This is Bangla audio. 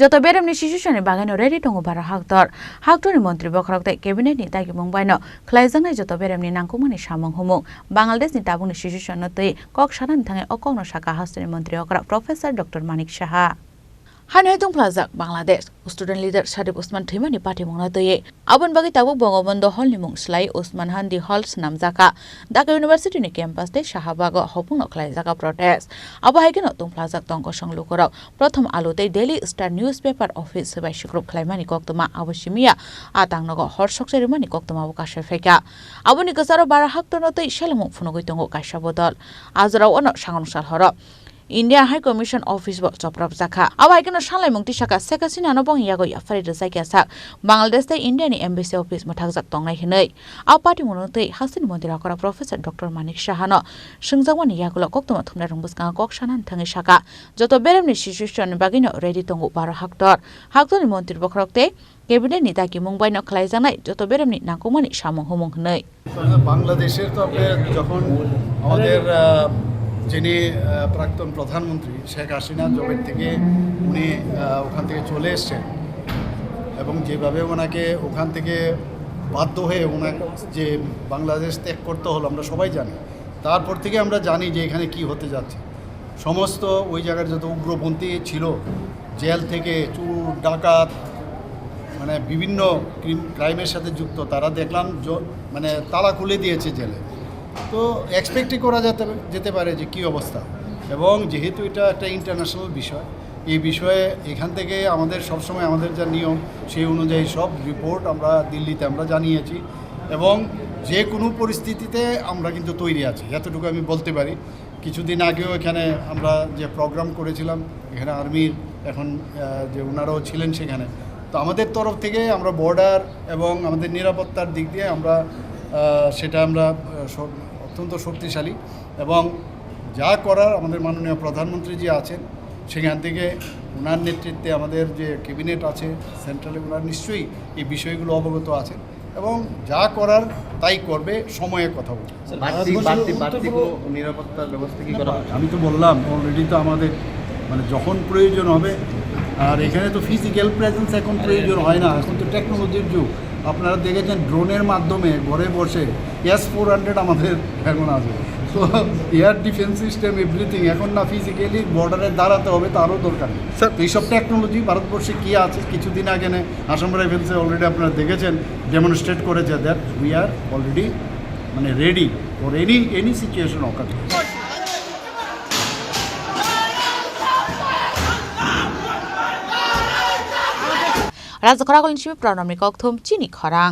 যত বেরেমনি শিশুসনি বাগানো রেডি দङ बारा हाक्टरनि मन्त्री बखरकते केबिनेटनि दागि मुंबायनो खलायजांनाय যত बेरेमनि नांगौमानि सामं हुमुं बांलादेशनि दाबुंनि शिशुसनो तै कक सानानि थाङै अकौनो साका हास्टनि मन्त्री अकरा प्रोफेसर डॉक्टर मानिक साहा हाने दंफ्लाजाक बांलादेश स्टूडेंट लीडर सादिक उस्मान थैमानि पार्टी मुंना तयै आबन बागै ताबुक बंगबन्धु हलनि मुं स्लाय उस्मान हान्दी हल नामजाका ढाका यूनिवर्सिटीनि कैंपास दे शाहबाग हपुंनो खलायजाका प्रोटेस्ट अब हायगेनो दंफ्लाजाक तंग संलुकराव प्रथम आलुते डेली स्टार न्यूज़पेपर ऑफिस सबाय शिग्रुप खलायमानि कक्तमा आवश्यमिया आतांगनगो हरसकसेरिमानि कक्तमा अवकाश फेका आबनि गसारो 12 हाक्टनो तै शालमु फुनगै तंगो कायसा बदल आजराव अन सांगनसाल हर इंडिया हाई कमिशन ऑफिस चप्रब जाखा अब हायगेनो सालाय मुंति साका सेकासिना न बं यागो याफारि रजायका सा बांलादेश ते इंडिया नि एम्बेसी ऑफिस मथागजाक तंगनाय हिनै आ पार्टी मुनोतै हासिन मन्दिर अकरा प्रोफेसर डॉक्टर मानिक साहानो संजावनि यागुल कक्तमा थुमना रंबुसका कक्सानान थाङै साका जतो बेरेमनि सिचुएशन बागिनो रेडी तंगो 12 हाक्टरनि मन्त्री बखरकते कैबिनेट नि दागि मुंबायनो खलायजानाय जतो बेरेमनि नांगौमानि सामं हुमुं हिनै বাংলাদেশের তো যখন আমাদের যিনি প্রাক্তন প্রধানমন্ত্রী শেখ হাসিনা জবের থেকে উনি ওখান থেকে চলে এসেছেন এবং যেভাবে ওনাকে ওখান থেকে বাধ্য হয়ে ওনাকে যে বাংলাদেশ ত্যাগ করতে হলো আমরা সবাই জানি তারপর থেকে আমরা জানি যে এখানে কি হতে যাচ্ছে সমস্ত ওই জায়গার যত উগ্রপন্থী ছিল জেল থেকে চুর ডাকাত মানে বিভিন্ন ক্রাইমের সাথে যুক্ত তারা দেখলাম মানে তালা খুলে দিয়েছে জেলে তো এক্সপেক্টই করা যেতে পারে যে কী অবস্থা এবং যেহেতু এটা একটা ইন্টারন্যাশনাল বিষয় এই বিষয়ে এখান থেকে আমাদের সবসময় আমাদের যা নিয়ম সেই অনুযায়ী সব রিপোর্ট আমরা দিল্লিতে আমরা জানিয়েছি এবং যে কোনো পরিস্থিতিতে আমরা কিন্তু তৈরি আছি এতটুকু আমি বলতে পারি কিছুদিন আগেও এখানে আমরা যে প্রোগ্রাম করেছিলাম এখানে আর্মির এখন যে ওনারাও ছিলেন সেখানে তো আমাদের তরফ থেকে আমরা বর্ডার এবং আমাদের নিরাপত্তার দিক দিয়ে আমরা সেটা আমরা অত্যন্ত শক্তিশালী এবং যা করার আমাদের মাননীয় প্রধানমন্ত্রী যে আছেন সেখান থেকে ওনার নেতৃত্বে আমাদের যে ক্যাবিনেট আছে সেন্ট্রালে ওনার নিশ্চয়ই এই বিষয়গুলো অবগত আছেন এবং যা করার তাই করবে সময়ে কথা বলবে নিরাপত্তার ব্যবস্থা কি করা আমি তো বললাম অলরেডি তো আমাদের মানে যখন প্রয়োজন হবে আর এখানে তো ফিজিক্যাল প্রেজেন্স এখন প্রয়োজন হয় না এখন তো টেকনোলজির যুগ আপনারা দেখেছেন ড্রোনের মাধ্যমে ঘরে বসে S-400 আমাদের এখন আছে তো এয়ার ডিফেন্স সিস্টেম এভরিথিং এখন না ফিজিক্যালি বর্ডারে দাঁড়াতে হবে তারও দরকার নেই স্যার তো এইসব টেকনোলজি ভারতবর্ষে কী আছে কিছুদিন আগে আসাম রাইফেলসে অলরেডি আপনারা দেখেছেন ডেমনস্ট্রেট করেছে দ্যাট উই আর অলরেডি মানে রেডি ফর এনি সিচুয়েশন অকার রাজা খরাগলিন শিবে প্রণামী কক্থম চিনি খরাং